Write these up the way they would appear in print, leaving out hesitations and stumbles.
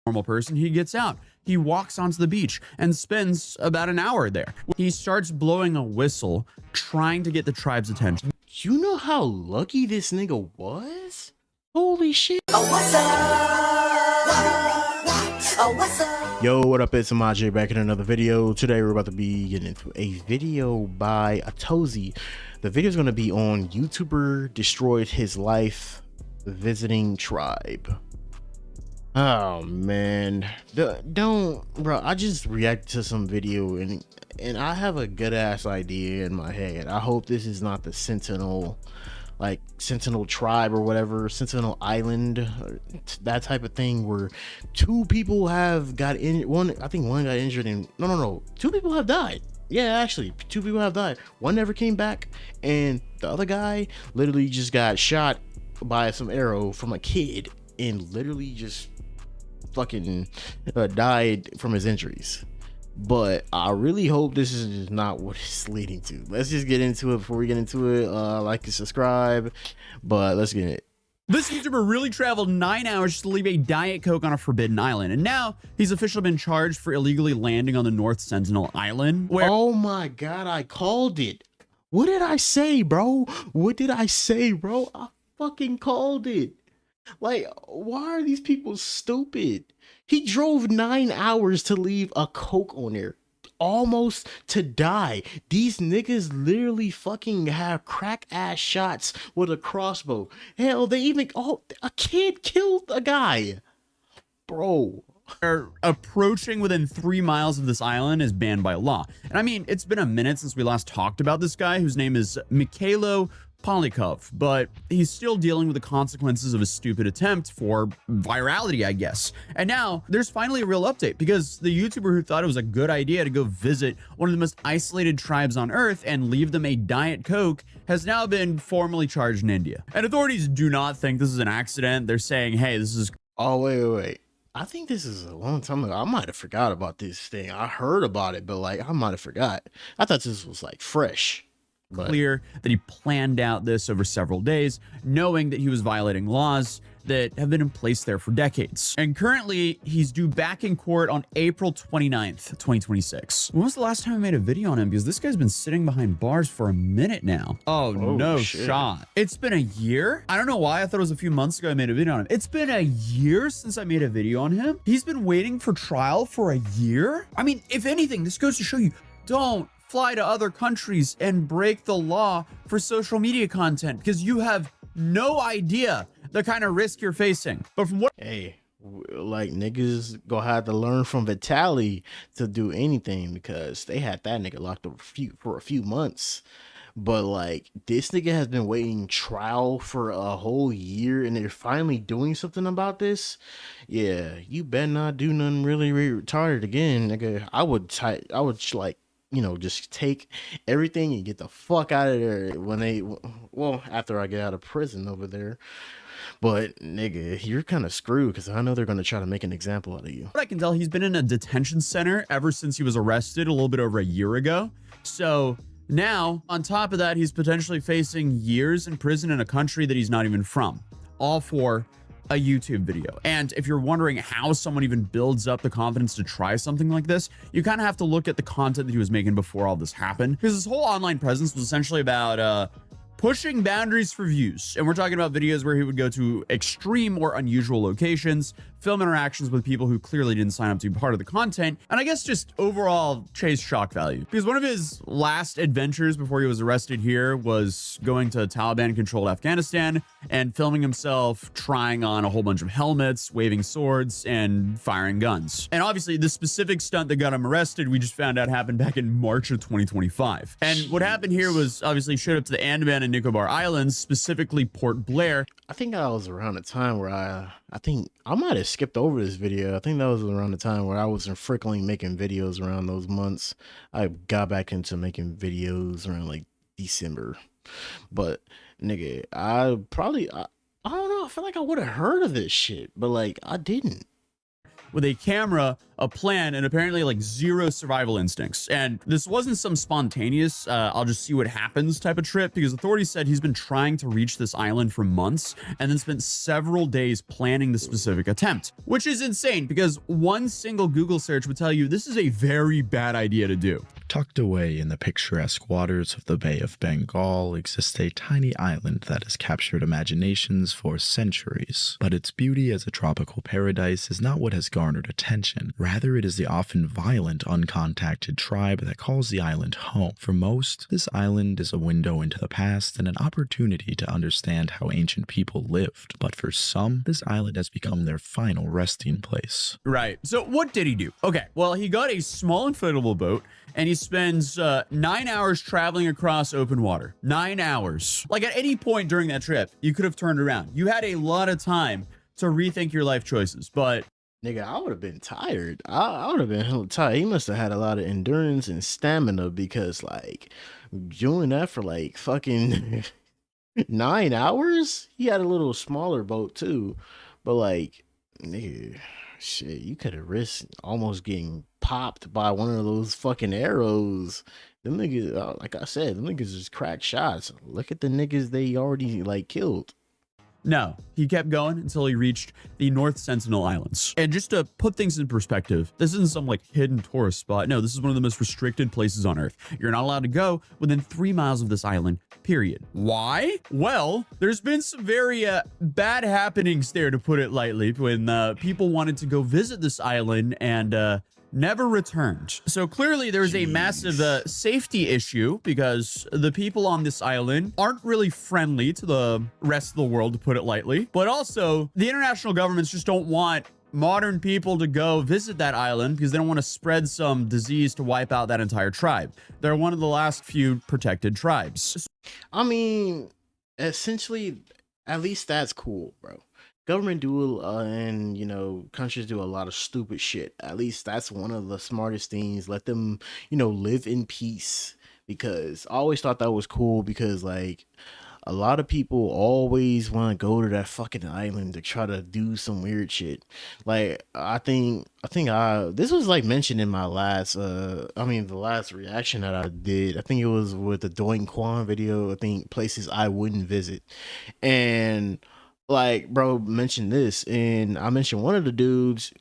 normal person, he gets out. He walks onto the beach and spends about an hour there. He starts blowing a whistle, trying to get the tribe's attention. You know how lucky this nigga was? Holy shit. Oh, what's up? Oh, what's up? Yo, what up? It's Maj back in another video. Today we're about to be getting into a video by Atozi. The video is going to be on YouTuber destroyed his life visiting tribe. Oh man, bro, I just reacted to some video and I have a good ass idea in my head. I hope this is not the Sentinel, like Sentinel tribe or whatever, Sentinel Island, that type of thing, where two people have got in. I think one got injured and no, two people have died. Yeah, actually, two people have died. One never came back, and the other guy literally just got shot by some arrow from a kid and literally just fucking died from his injuries. But I really hope this is just not what it's leading to. Let's just get into it. Before we get into it, like and subscribe, but let's get it. This YouTuber really traveled 9 hours to leave a Diet Coke on a forbidden island, and now he's officially been charged for illegally landing on the North Sentinel Island. Oh my god, I called it. What did I say, bro? What did I say, bro? I fucking called it. Like, why are these people stupid? He drove 9 hours to leave a Coke on there, almost to die. These niggas literally fucking have crack ass shots with a crossbow. Hell, they even, a kid killed a guy, bro. Are approaching within 3 miles of this island is banned by law. And I mean, it's been a minute since we last talked about this guy, whose name is Mykhailo Polyakov, but he's still dealing with the consequences of a stupid attempt for virality, I guess. And now there's finally a real update, because the YouTuber who thought it was a good idea to go visit one of the most isolated tribes on Earth and leave them a Diet Coke has now been formally charged in India. And authorities do not think this is an accident. They're saying, hey, this is... Oh, wait. I think this is a long time ago. I might have forgot about this thing. I heard about it, but like, I might have forgot. I thought this was like fresh. Clear that he planned out this over several days, knowing that he was violating laws that have been in place there for decades. And currently, he's due back in court on April 29th, 2026. When was the last time I made a video on him? Because this guy's been sitting behind bars for a minute now. Oh, no shit. Shot. It's been a year? I don't know why. I thought it was a few months ago I made a video on him. It's been a year since I made a video on him. He's been waiting for trial for a year? I mean, if anything, this goes to show you, don't fly to other countries and break the law for social media content, because you have no idea the kind of risk you're facing. But from what, hey, like, niggas gonna have to learn from Vitaly to do anything, because they had that nigga locked up for a few months. But like, this nigga has been waiting trial for a whole year, and they're finally doing something about this. Yeah, you better not do nothing really retarded again, nigga. I would like, you know, just take everything and get the fuck out of there after I get out of prison over there. But nigga, you're kind of screwed, because I know they're going to try to make an example out of you. I can tell, he's been in a detention center ever since he was arrested a little bit over a year ago. So now, on top of that, he's potentially facing years in prison in a country that he's not even from, all for a YouTube video. And if you're wondering how someone even builds up the confidence to try something like this, you kind of have to look at the content that he was making before all this happened, because his whole online presence was essentially about pushing boundaries for views. And we're talking about videos where he would go to extreme or unusual locations, film interactions with people who clearly didn't sign up to be part of the content, and I guess just overall chase shock value. Because one of his last adventures before he was arrested here was going to Taliban-controlled Afghanistan and filming himself trying on a whole bunch of helmets, waving swords, and firing guns. And obviously, the specific stunt that got him arrested, we just found out happened back in March of 2025. And what happened here was obviously showed up to the Andaman and Nicobar Islands, specifically Port Blair. I think that was around the time where I think I might have skipped over this video. I think that was around the time where I wasn't frequently making videos around those months. I got back into making videos around like December. But nigga, I don't know, I feel like I would have heard of this shit, but like I didn't. With a camera a plan, and apparently like zero survival instincts. And this wasn't some spontaneous, I'll just see what happens type of trip, because authorities said he's been trying to reach this island for months and then spent several days planning the specific attempt, which is insane because one single Google search would tell you this is a very bad idea to do. Tucked away in the picturesque waters of the Bay of Bengal exists a tiny island that has captured imaginations for centuries. But its beauty as a tropical paradise is not what has garnered attention. Rather, it is the often violent, uncontacted tribe that calls the island home. For most, this island is a window into the past and an opportunity to understand how ancient people lived. But for some, this island has become their final resting place. Right. So what did he do? Okay, well, he got a small inflatable boat and he spends 9 hours traveling across open water. 9 hours. Like at any point during that trip, you could have turned around. You had a lot of time to rethink your life choices, but Nigga, I would have been tired. I would have been hella tired. He must have had a lot of endurance and stamina because, like, doing that for like fucking 9 hours. He had a little smaller boat too, but like, nigga, shit, you could have risked almost getting popped by one of those fucking arrows. Them niggas, like I said, them niggas just crack shots. Look at the niggas they already like killed. no, he kept going until he reached the North Sentinel Islands. And just to put things in perspective, this isn't some like hidden tourist spot. No, this is one of the most restricted places on Earth. You're not allowed to go within 3 miles of this island, period. Why? Well, there's been some very bad happenings there, to put it lightly, when people wanted to go visit this island and never returned. So clearly there is a massive safety issue because the people on this island aren't really friendly to the rest of the world, to put it lightly. But also the international governments just don't want modern people to go visit that island because they don't want to spread some disease to wipe out that entire tribe. They're one of the last few protected tribes. I mean, essentially, at least that's cool, bro. Government do and, you know, countries do a lot of stupid shit. At least that's one of the smartest things. Let them, you know, live in peace, because I always thought that was cool, because like a lot of people always want to go to that fucking island to try to do some weird shit. Like I think this was like mentioned in my last the last reaction that I did. I think it was with the Doink Kwan video. I think places I wouldn't visit. And like, bro mentioned this, and I mentioned one of the dudes,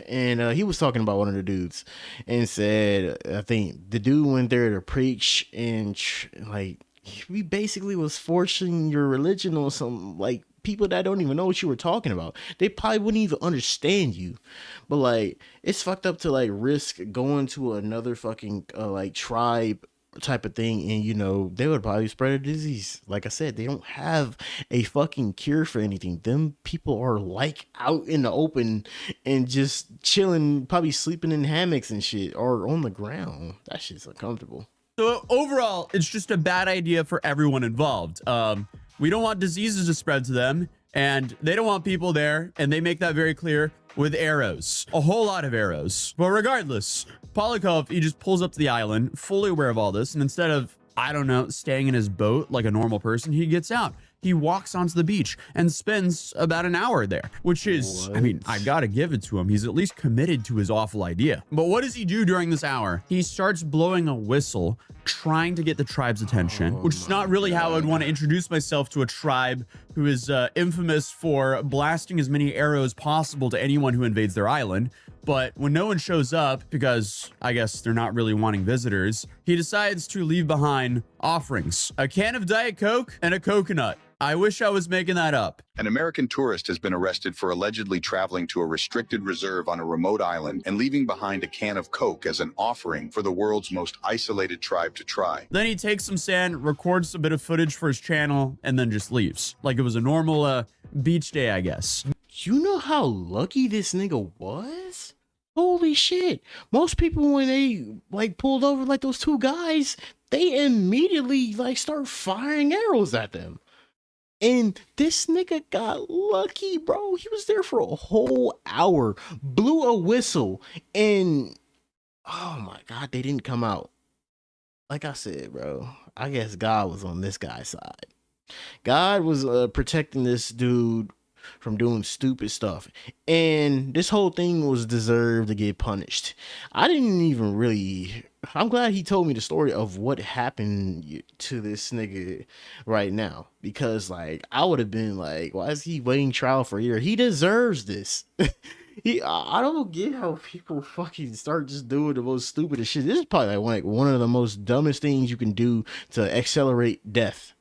and he was talking about one of the dudes and said, I think the dude went there to preach, and like he basically was forcing your religion on some like people that don't even know what you were talking about. They probably wouldn't even understand you. But like, it's fucked up to like risk going to another fucking like tribe type of thing, and you know they would probably spread a disease. Like I said, they don't have a fucking cure for anything. Them people are like out in the open and just chilling, probably sleeping in hammocks and shit, or on the ground. That shit's uncomfortable. So overall, it's just a bad idea for everyone involved. We don't want diseases to spread to them, and they don't want people there, and they make that very clear with arrows, a whole lot of arrows. But regardless, Polyakov, he just pulls up to the island, fully aware of all this, and instead of, I don't know, staying in his boat like a normal person, he gets out. He walks onto the beach and spends about an hour there, which is, I mean, I gotta give it to him. He's at least committed to his awful idea. But what does he do during this hour? He starts blowing a whistle, trying to get the tribe's attention, which is not really how I would want to introduce myself to a tribe who is infamous for blasting as many arrows as possible to anyone who invades their island. But when no one shows up, because I guess they're not really wanting visitors, he decides to leave behind offerings: a can of Diet Coke and a coconut. I wish I was making that up. An American tourist has been arrested for allegedly traveling to a restricted reserve on a remote island and leaving behind a can of Coke as an offering for the world's most isolated tribe to try. Then he takes some sand, records a bit of footage for his channel, and then just leaves. Like it was a normal beach day, I guess. You know how lucky this nigga was? Holy shit. Most people, when they like pulled over like those two guys, they immediately like start firing arrows at them. And this nigga got lucky, bro. He was there for a whole hour, blew a whistle, and oh my God, they didn't come out. Like I said, bro, I guess God was on this guy's side. God was protecting this dude from doing stupid stuff. And this whole thing was deserved to get punished. I didn't even really, I'm glad he told me the story of what happened to this nigga right now, because like I would have been like, why is he waiting trial for a year? He deserves this. I don't get how people fucking start just doing the most stupidest shit. This is probably like one of the most dumbest things you can do to accelerate death.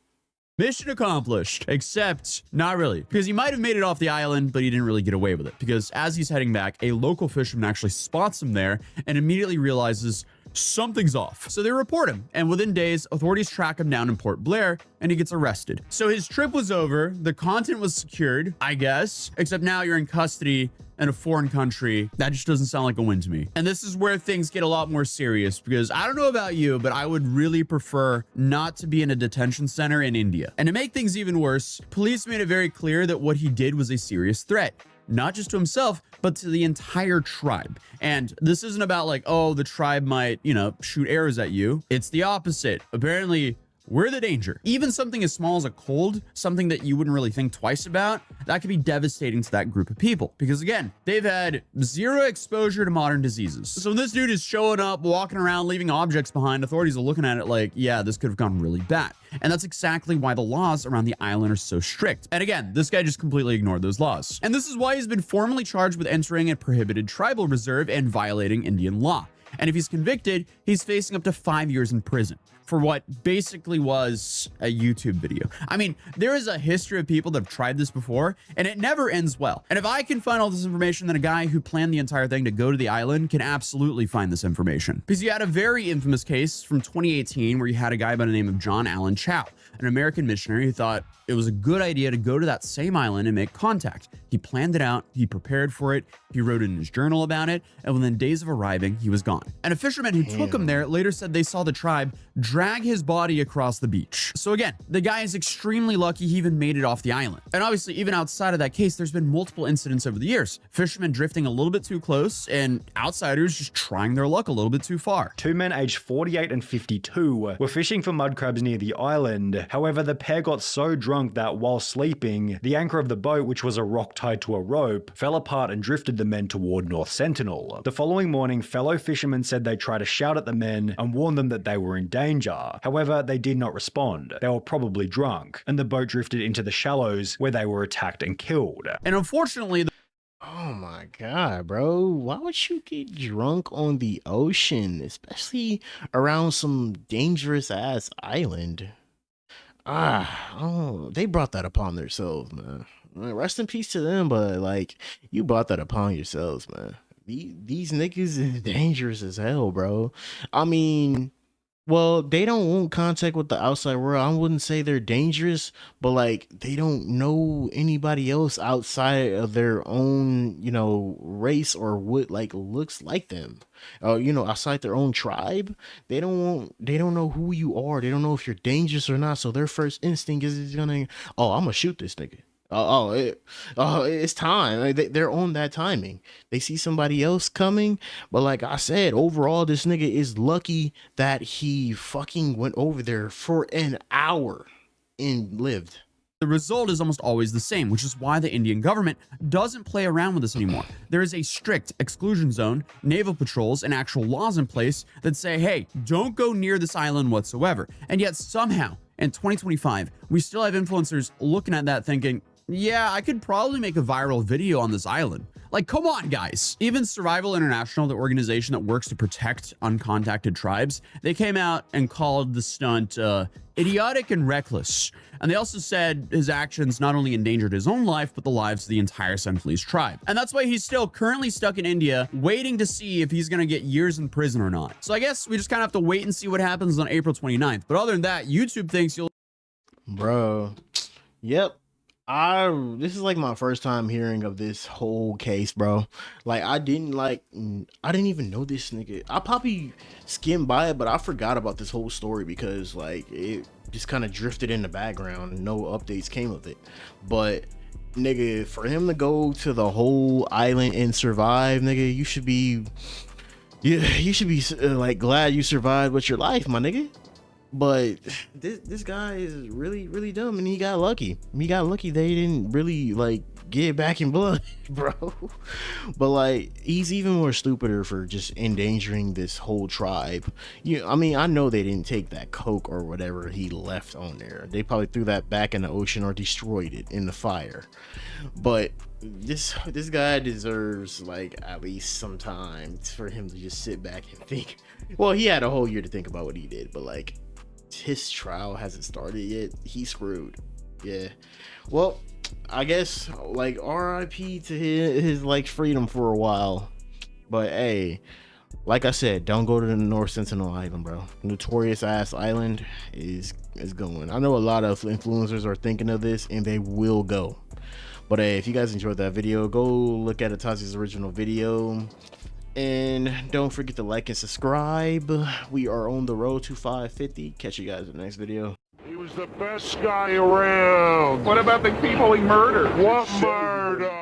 Mission accomplished, except not really, because he might have made it off the island, but he didn't really get away with it, because as he's heading back, a local fisherman actually spots him there and immediately realizes something's off. So they report him, and within days, authorities track him down in Port Blair and he gets arrested. So his trip was over, the content was secured, I guess, except now you're in custody in a foreign country. That just doesn't sound like a win to me. And this is where things get a lot more serious, because I don't know about you, but I would really prefer not to be in a detention center in India. And to make things even worse, police made it very clear that what he did was a serious threat, not just to himself, but to the entire tribe. And this isn't about like, oh, the tribe might, you know, shoot arrows at you. It's the opposite. Apparently, we're the danger. Even something as small as a cold, something that you wouldn't really think twice about, that could be devastating to that group of people. Because again, they've had zero exposure to modern diseases. So when this dude is showing up, walking around, leaving objects behind, authorities are looking at it like, yeah, this could have gone really bad. And that's exactly why the laws around the island are so strict. And again, this guy just completely ignored those laws. And this is why he's been formally charged with entering a prohibited tribal reserve and violating Indian law. And if he's convicted, he's facing up to 5 years in prison for what basically was a YouTube video. I mean, there is a history of people that have tried this before, and it never ends well. And if I can find all this information, then a guy who planned the entire thing to go to the island can absolutely find this information. Because you had a very infamous case from 2018 where you had a guy by the name of John Allen Chow, an American missionary who thought it was a good idea to go to that same island and make contact. He planned it out, he prepared for it, he wrote in his journal about it, and within days of arriving, he was gone. And a fisherman who took him there later said they saw the tribe drag his body across the beach. So again, the guy is extremely lucky he even made it off the island. And obviously, even outside of that case, there's been multiple incidents over the years. Fishermen drifting a little bit too close and outsiders just trying their luck a little bit too far. Two men aged 48 and 52 were fishing for mud crabs near the island. However, the pair got so drunk that while sleeping, the anchor of the boat, which was a rock tied to a rope, fell apart and drifted the men toward North Sentinel. The following morning, fellow fishermen said they tried to shout at the men and warn them that they were in danger. However, they did not respond. They were probably drunk, and the boat drifted into the shallows where they were attacked and killed. And unfortunately, oh my god, bro, why would you get drunk on the ocean, especially around some dangerous ass island? Oh, they brought that upon themselves, man. Rest in peace to them, but like, you brought that upon yourselves, man. These niggas is dangerous as hell, bro. I mean, well, they don't want contact with the outside world. I wouldn't say they're dangerous, but like, they don't know anybody else outside of their own, you know, race or what like looks like them. You know, outside their own tribe. They don't know who you are. They don't know if you're dangerous or not. So their first instinct is gonna, oh, I'm gonna shoot this nigga. It's time. Like, they're on that timing. They see somebody else coming, but like I said, overall, this nigga is lucky that he fucking went over there for an hour and lived. the result is almost always the same, which is why the Indian government doesn't play around with this anymore. There is a strict exclusion zone, naval patrols, and actual laws in place that say, hey, don't go near this island whatsoever. And yet somehow, in 2025, we still have influencers looking at that thinking, yeah, I could probably make a viral video on this island. Like, come on, guys. Even Survival International, the organization that works to protect uncontacted tribes, they came out and called the stunt idiotic and reckless. And they also said his actions not only endangered his own life, but the lives of the entire Sentinelese tribe. And that's why he's still currently stuck in India, waiting to see if he's going to get years in prison or not. So I guess we just kind of have to wait and see what happens on April 29th. But other than that, YouTube thinks you'll... Bro, yep. This is like my first time hearing of this whole case, bro. Like, I didn't even know this nigga. I probably skimmed by it, but I forgot about this whole story because like it just kind of drifted in the background and no updates came of it. But nigga, for him to go to the whole island and survive, nigga, you should be like glad you survived with your life, my nigga. But this guy is really dumb, and he got lucky. They didn't really like get back in blood, bro. But like, he's even more stupider for just endangering this whole tribe. I mean, I know they didn't take that coke or whatever he left on there. They probably threw that back in the ocean or destroyed it in the fire. But this guy deserves like at least some time for him to just sit back and think. Well, he had a whole year to think about what he did, but like, his trial hasn't started yet. He's screwed. Yeah. Well, I guess like RIP to his like freedom for a while. But hey, like I said, don't go to the North Sentinel Island, bro. Notorious ass island is going. I know a lot of influencers are thinking of this and they will go. But hey, if you guys enjoyed that video, go look at Atazi's original video. And don't forget to like and subscribe. We are on the road to 550. Catch you guys in the next video. He was the best guy around. What about the people he murdered? What murder?